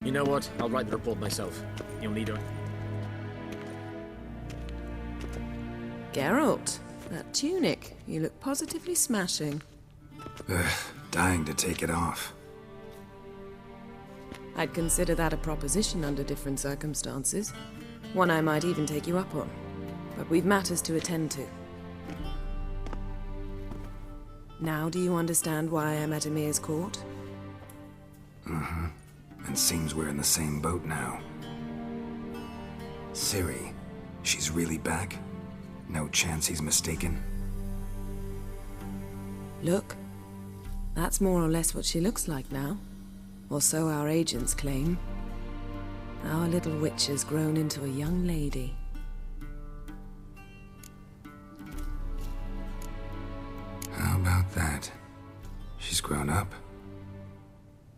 You know what? I'll write the report myself. You'll need her. Geralt, that tunic. You look positively smashing. Dying to take it off. I'd consider that a proposition under different circumstances. One I might even take you up on. But we've matters to attend to. Now do you understand why I'm at Emir's court? Mm-hmm. And seems we're in the same boat now. Ciri, she's really back? No chance he's mistaken? Look, that's more or less what she looks like now. Or so our agents claim. Our little witch has grown into a young lady. How about that? She's grown up.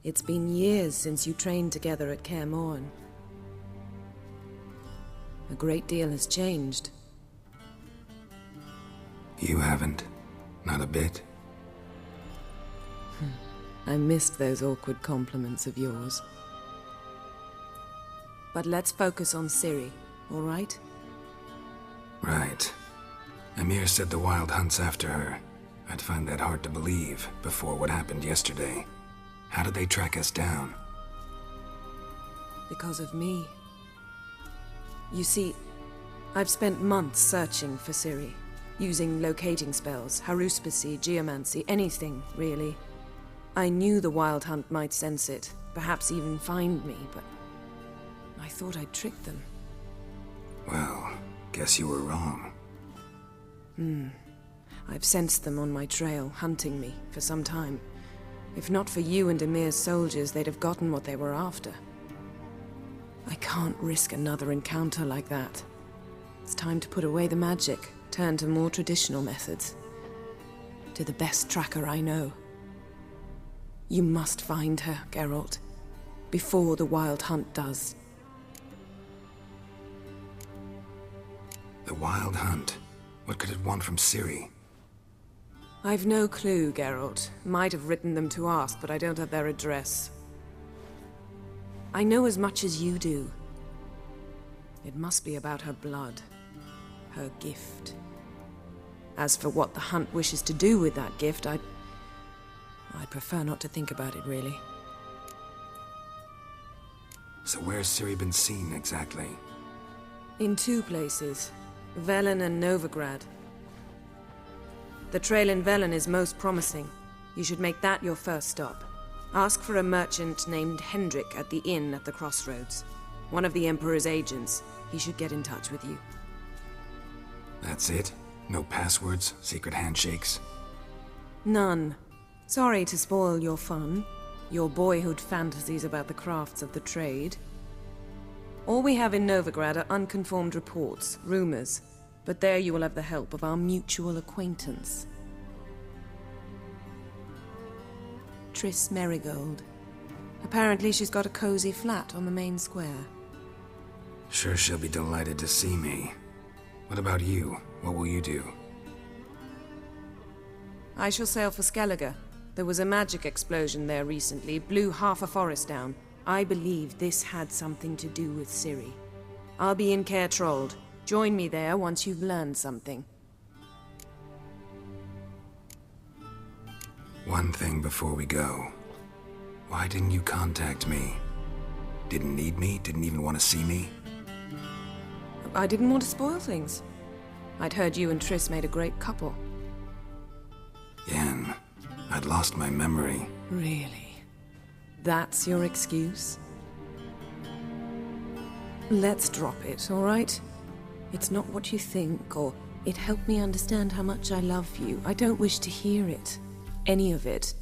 It's been years since you trained together at Kaer Morhen. A great deal has changed. You haven't. Not a bit. I missed those awkward compliments of yours. But let's focus on Ciri, all right? Right. Emir said the Wild Hunt's after her. I'd find that hard to believe before what happened yesterday. How did they track us down? Because of me. You see, I've spent months searching for Ciri, using locating spells, haruspicy, geomancy, anything, really. I knew the Wild Hunt might sense it, perhaps even find me, but I thought I'd tricked them. Well, guess you were wrong. I've sensed them on my trail, hunting me, for some time. If not for you and Emir's soldiers, they'd have gotten what they were after. I can't risk another encounter like that. It's time to put away the magic, turn to more traditional methods. To the best tracker I know. You must find her, Geralt, before the Wild Hunt does. The Wild Hunt? What could it want from Ciri? I've no clue, Geralt. Might have written them to ask, but I don't have their address. I know as much as you do. It must be about her blood. Her gift. As for what the Hunt wishes to do with that gift, I'd prefer not to think about it, really. So where's Ciri been seen, exactly? In two places. Velen and Novigrad. The trail in Velen is most promising. You should make that your first stop. Ask for a merchant named Hendrik at the inn at the crossroads. One of the Emperor's agents. He should get in touch with you. That's it? No passwords? Secret handshakes? None. Sorry to spoil your fun. Your boyhood fantasies about the crafts of the trade. All we have in Novigrad are unconfirmed reports, rumors. But there you will have the help of our mutual acquaintance. Triss Merigold. Apparently she's got a cozy flat on the main square. Sure she'll be delighted to see me. What about you? What will you do? I shall sail for Skellige. There was a magic explosion there recently, blew half a forest down. I believe this had something to do with Ciri. I'll be in Caer Trold. Join me there once you've learned something. One thing before we go. Why didn't you contact me? Didn't need me? Didn't even want to see me? I didn't want to spoil things. I'd heard you and Triss made a great couple. Yen, I'd lost my memory. Really? That's your excuse? Let's drop it, all right? It's not what you think, or it helped me understand how much I love you. I don't wish to hear it. Any of it.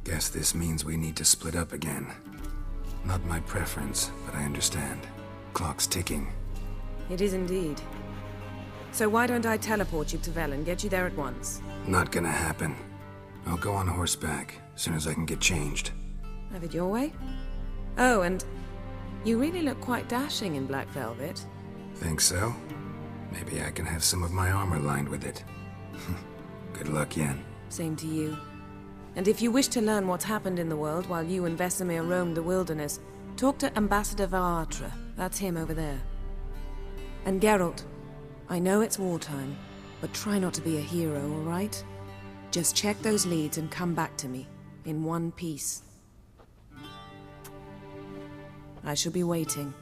Guess this means we need to split up again. Not my preference, but I understand. Clock's ticking. It is indeed. So why don't I teleport you to Velen, get you there at once? Not gonna happen. I'll go on horseback, as soon as I can get changed. Have it your way? Oh, and you really look quite dashing in black velvet. Think so? Maybe I can have some of my armor lined with it. luck, Yen. Same to you. And if you wish to learn what's happened in the world while you and Vesemir roamed the wilderness, talk to Ambassador Varatra. That's him over there. And Geralt, I know it's wartime, but try not to be a hero, all right? Just check those leads and come back to me, in one piece. I shall be waiting.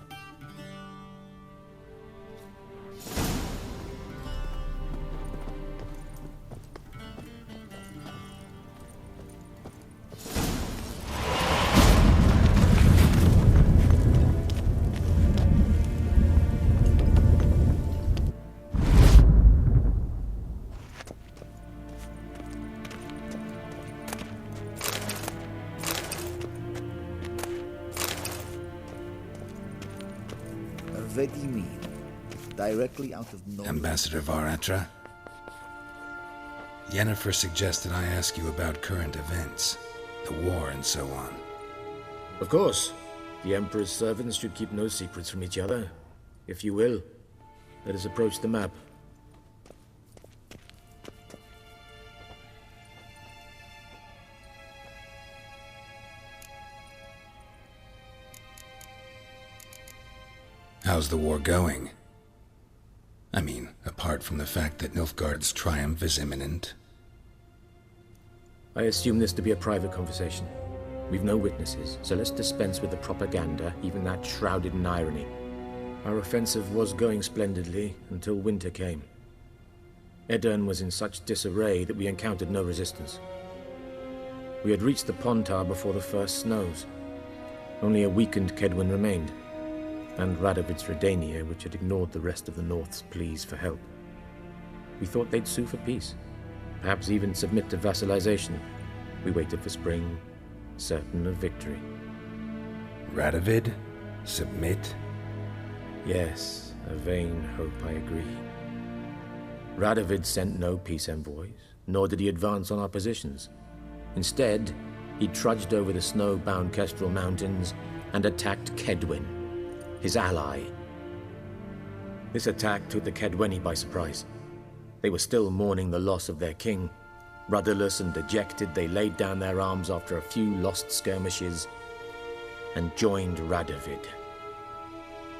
What do you mean? Directly out of nowhere? Ambassador Varatra? Yennefer suggested I ask you about current events, the war and so on. Of course. The Emperor's servants should keep no secrets from each other. If you will, let us approach the map. How's the war going? I mean, apart from the fact that Nilfgaard's triumph is imminent. I assume this to be a private conversation. We've no witnesses, so let's dispense with the propaganda, even that shrouded in irony. Our offensive was going splendidly until winter came. Edirn was in such disarray that we encountered no resistance. We had reached the Pontar before the first snows. Only a weakened Kedwin remained, and Radovid's Redania, which had ignored the rest of the North's pleas for help. We thought they'd sue for peace, perhaps even submit to vassalization. We waited for spring, certain of victory. Radovid? Submit? Yes, a vain hope, I agree. Radovid sent no peace envoys, nor did he advance on our positions. Instead, he trudged over the snow-bound Kestrel Mountains and attacked Kedwin, his ally. This attack took the Kedweni by surprise. They were still mourning the loss of their king. Rudderless and dejected, they laid down their arms after a few lost skirmishes and joined Radovid.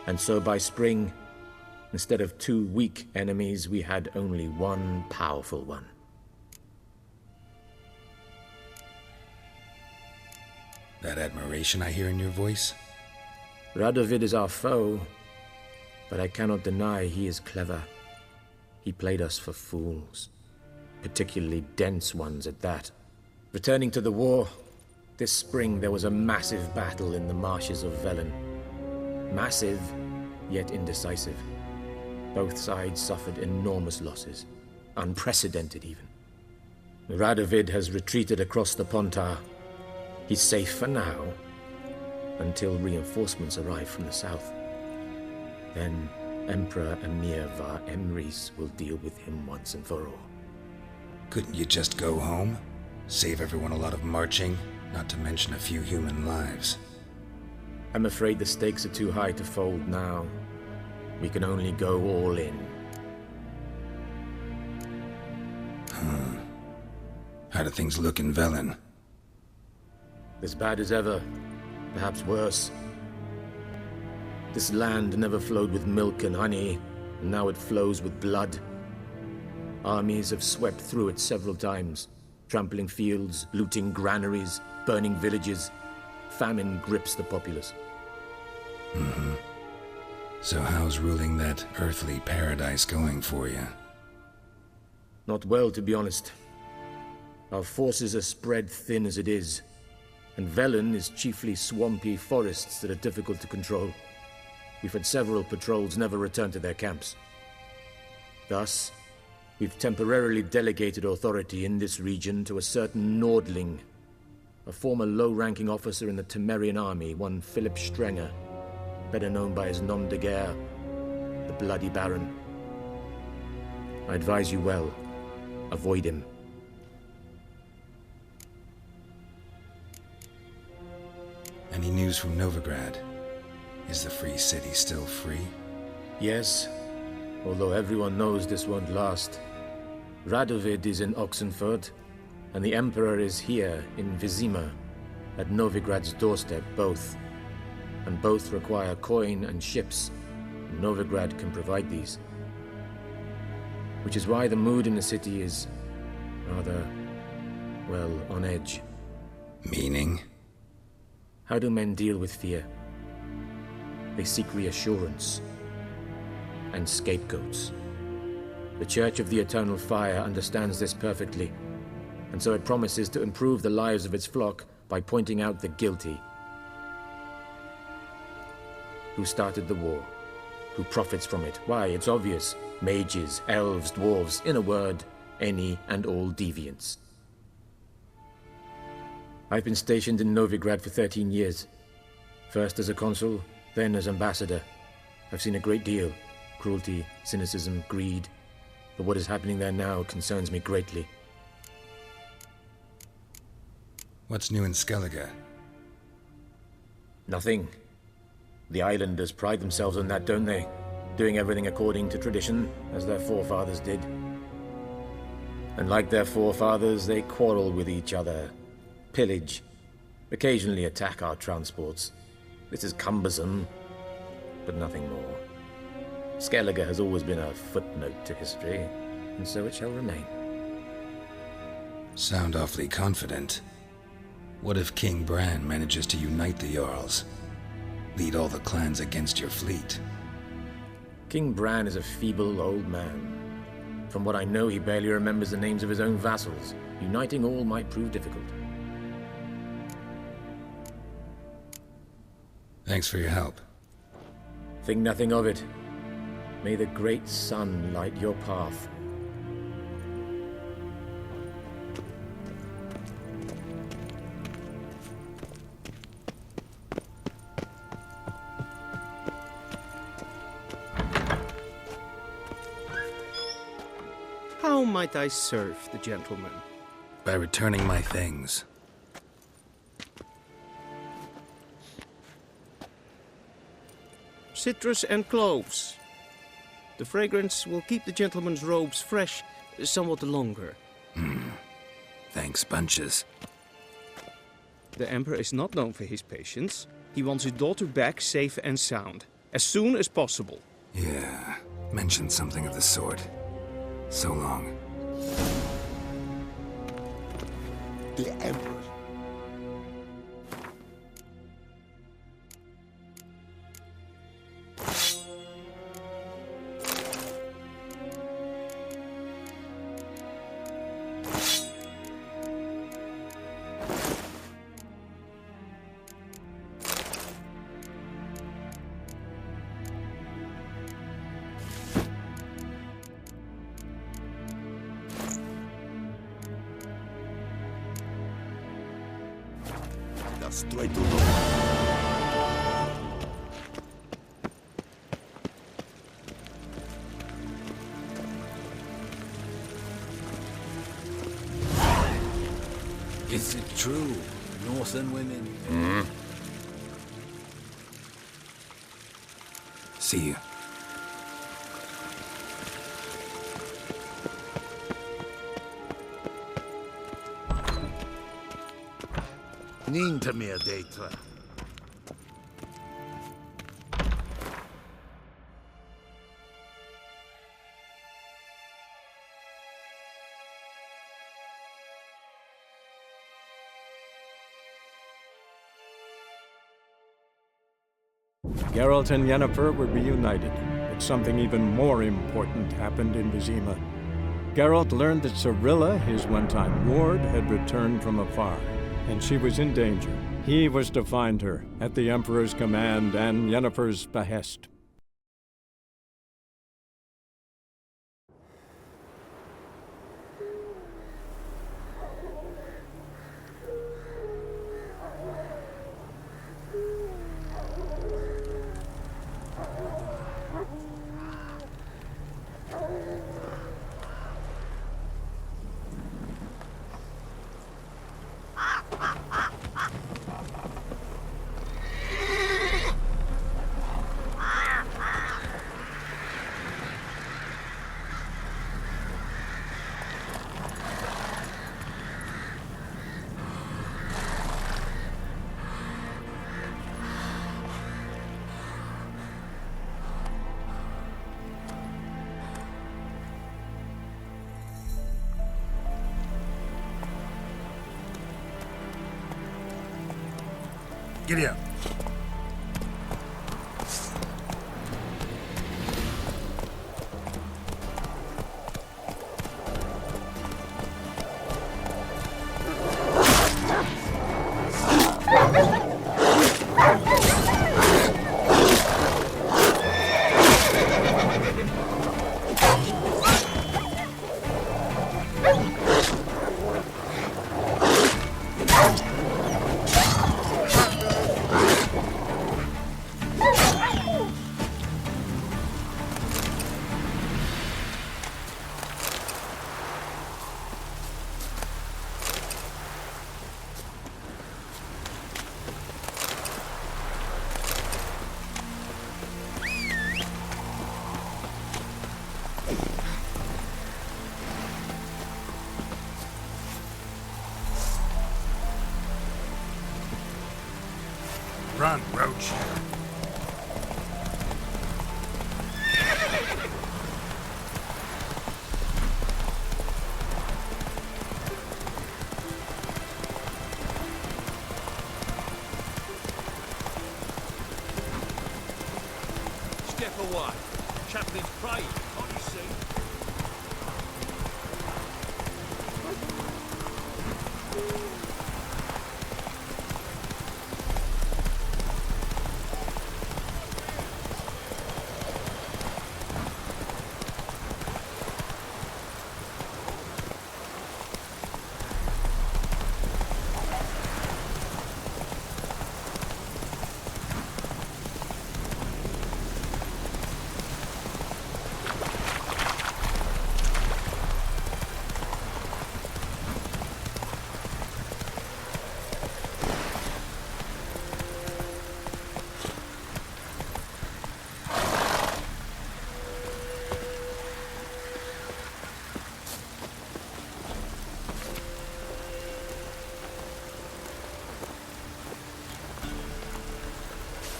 And so by spring, instead of 2 weak enemies, we had only one powerful one. That admiration I hear in your voice? Radovid is our foe, but I cannot deny he is clever. He played us for fools, particularly dense ones at that. Returning to the war, this spring there was a massive battle in the marshes of Velen. Massive, yet indecisive. Both sides suffered enormous losses, unprecedented even. Radovid has retreated across the Pontar. He's safe for now, until reinforcements arrive from the south. Then Emperor Emir var Emrys will deal with him once and for all. Couldn't you just go home? Save everyone a lot of marching, not to mention a few human lives. I'm afraid the stakes are too high to fold now. We can only go all in. How do things look in Velen? As bad as ever, perhaps worse. This land never flowed with milk and honey, and now it flows with blood. Armies have swept through it several times, trampling fields, looting granaries, burning villages. Famine grips the populace. So how's ruling that earthly paradise going for you? Not well, to be honest. Our forces are spread thin as it is, and Velen is chiefly swampy forests that are difficult to control. We've had several patrols never return to their camps. Thus, we've temporarily delegated authority in this region to a certain Nordling, a former low-ranking officer in the Temerian army, one Philip Strenger, better known by his nom de guerre, the Bloody Baron. I advise you well. Avoid him. Any news from Novigrad? Is the free city still free? Yes, although everyone knows this won't last. Radovid is in Oxenfurt, and the Emperor is here in Vizima, at Novigrad's doorstep both. And both require coin and ships. Novigrad can provide these. Which is why the mood in the city is rather, well, on edge. Meaning? How do men deal with fear? They seek reassurance and scapegoats. The Church of the Eternal Fire understands this perfectly, and so it promises to improve the lives of its flock by pointing out the guilty. Who started the war? Who profits from it? Why, it's obvious. Mages, elves, dwarves, in a word, any and all deviants. I've been stationed in Novigrad for 13 years. First as a consul, then as ambassador. I've seen a great deal. Cruelty, cynicism, greed. But what is happening there now concerns me greatly. What's new in Skellige? Nothing. The islanders pride themselves on that, don't they? Doing everything according to tradition, as their forefathers did. And like their forefathers, they quarrel with each other, pillage, occasionally attack our transports. This is cumbersome, but nothing more. Skellige has always been a footnote to history, and so it shall remain. Sound awfully confident. What if King Bran manages to unite the Jarls? Lead all the clans against your fleet? King Bran is a feeble old man. From what I know, he barely remembers the names of his own vassals. Uniting all might prove difficult. Thanks for your help. Think nothing of it. May the great sun light your path. How might I serve the gentleman? By returning my things. Citrus and cloves. The fragrance will keep the gentleman's robes fresh somewhat longer. Thanks, bunches. The Emperor is not known for his patience. He wants his daughter back safe and sound, as soon as possible. Yeah, mentioned something of the sort. So long. The Emperor. Is it true? Northern women? See you. Inte mer dejtra. Geralt and Yennefer were reunited, but something even more important happened in Vizima. Geralt learned that Cirilla, his one-time ward, had returned from afar, and she was in danger. He was to find her, at the Emperor's command and Yennefer's behest. Giddy up. Run, Roach. Step away. Chaplain's praying, can't you see?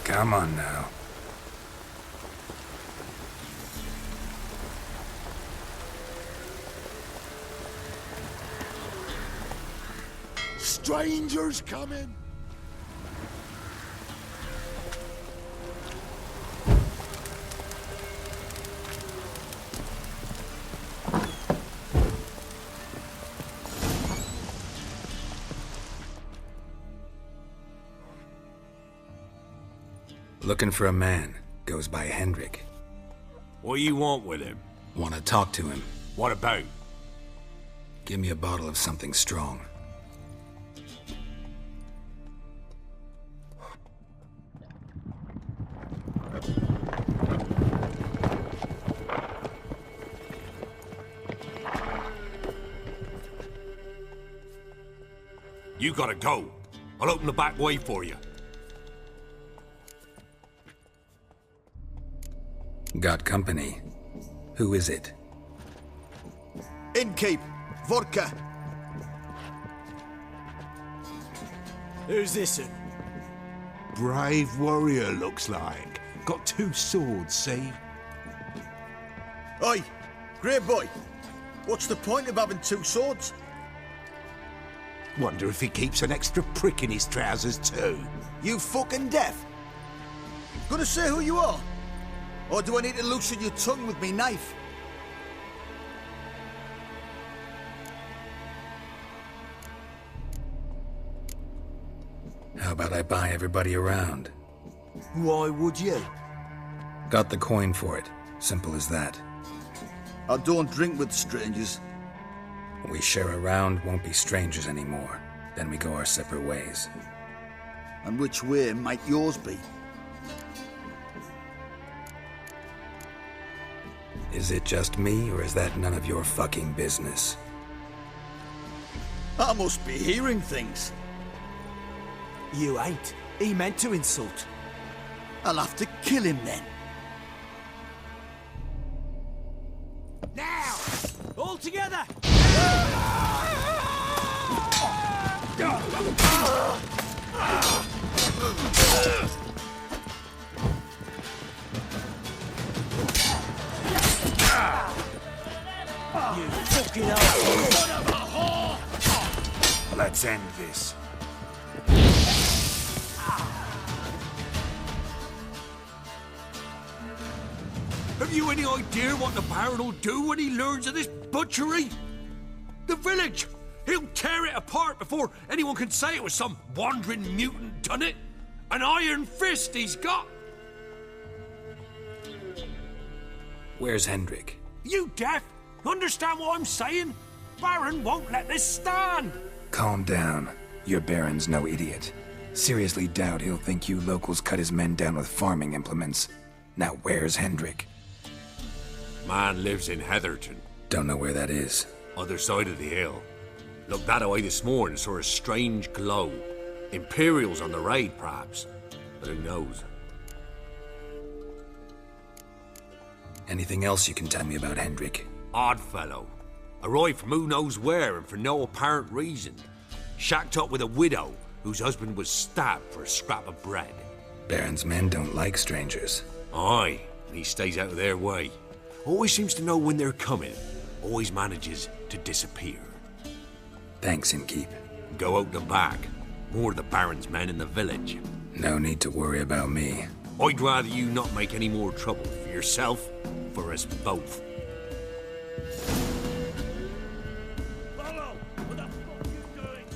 Come on now. Strangers coming! Looking for a man. Goes by Hendrik. What do you want with him? Want to talk to him. What about? Give me a bottle of something strong. You gotta go. I'll open the back way for you. Got company. Who is it? Innkeep, vodka. Who's this? Brave warrior, looks like. Got 2 swords, see? Oi, grey boy. What's the point of having 2 swords? Wonder if he keeps an extra prick in his trousers too. You fucking deaf. Gonna say who you are? Or do I need to loosen your tongue with me knife? How about I buy everybody around? Why would you? Got the coin for it. Simple as that. I don't drink with strangers. We share a round, won't be strangers anymore. Then we go our separate ways. And which way might yours be? Is it just me, or is that none of your fucking business? I must be hearing things. You ain't. He meant to insult. I'll have to kill him then. Now! All together! You fucking asshole! Let's end this. Have you any idea what the Baron will do when he learns of this butchery? The village! He'll tear it apart before anyone can say it was some wandering mutant done it. An iron fist he's got! Where's Hendrik? You deaf? Understand what I'm saying? Baron won't let this stand! Calm down. Your Baron's no idiot. Seriously doubt he'll think you locals cut his men down with farming implements. Now where's Hendrik? Man lives in Heatherton. Don't know where that is. Other side of the hill. Looked that away this morning, saw a strange glow. Imperials on the raid, perhaps. But who knows? Anything else you can tell me about Hendrik? Odd fellow. Arrived from who knows where and for no apparent reason. Shacked up with a widow whose husband was stabbed for a scrap of bread. Baron's men don't like strangers. Aye, and he stays out of their way. Always seems to know when they're coming. Always manages to disappear. Thanks, Innkeep. Go out the back. More of the Baron's men in the village. No need to worry about me. I'd rather you not make any more trouble for yourself, for us both. Follow! What the fuck are you doing?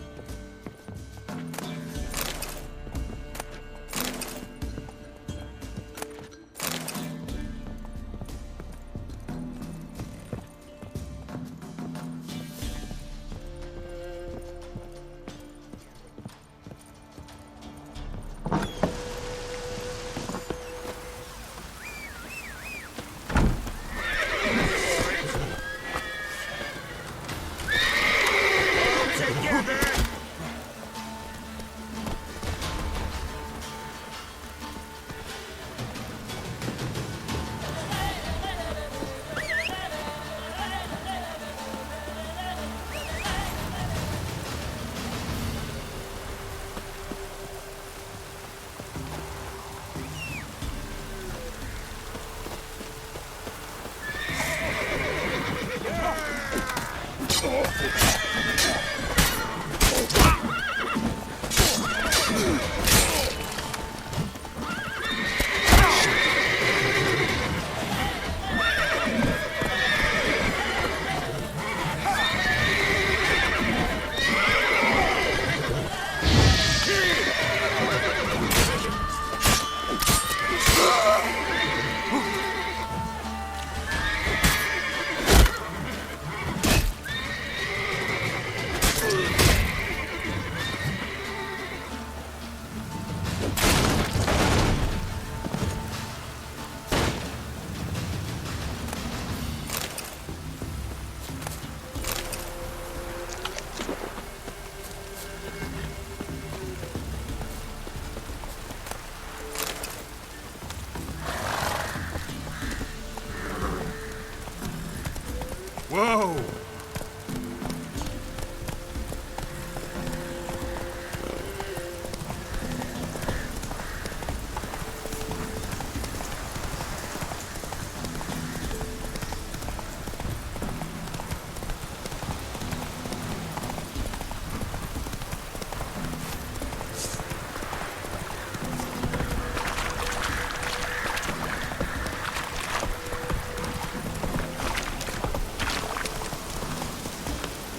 Whoa!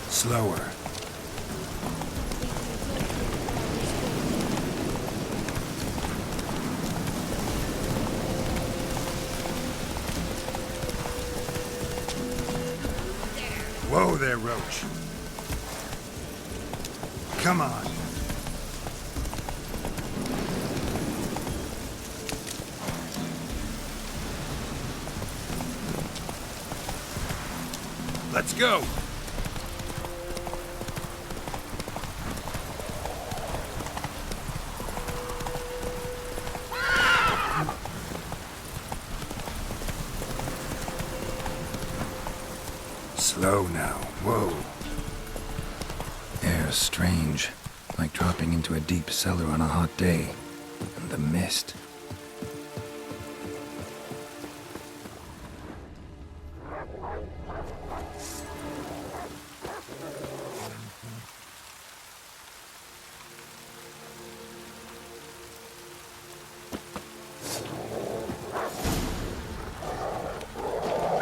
Slower. Whoa there, Roach. Come on. Let's go. Slow now. Whoa. Air's strange. Like dropping into a deep cellar on a hot day. And the mist.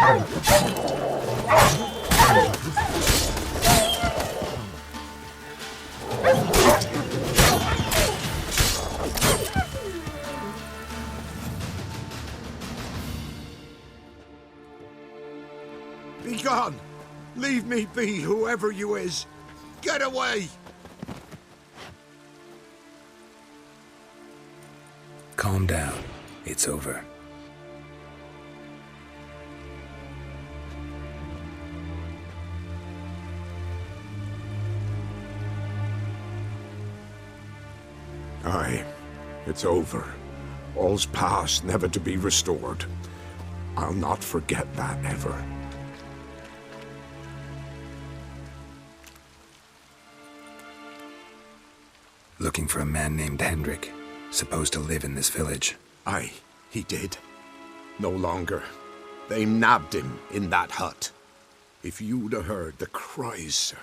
Be gone! Leave me be, whoever you is! Get away! Calm down. It's over. Aye, it's over. All's past, never to be restored. I'll not forget that ever. Looking for a man named Hendrik, supposed to live in this village. Aye, he did. No longer. They nabbed him in that hut. If you'd have heard the cries, sir.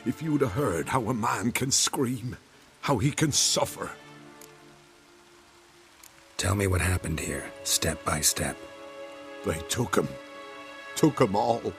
If you'd have heard how a man can scream, how he can suffer. Tell me what happened here, step by step. They took him. Took him all.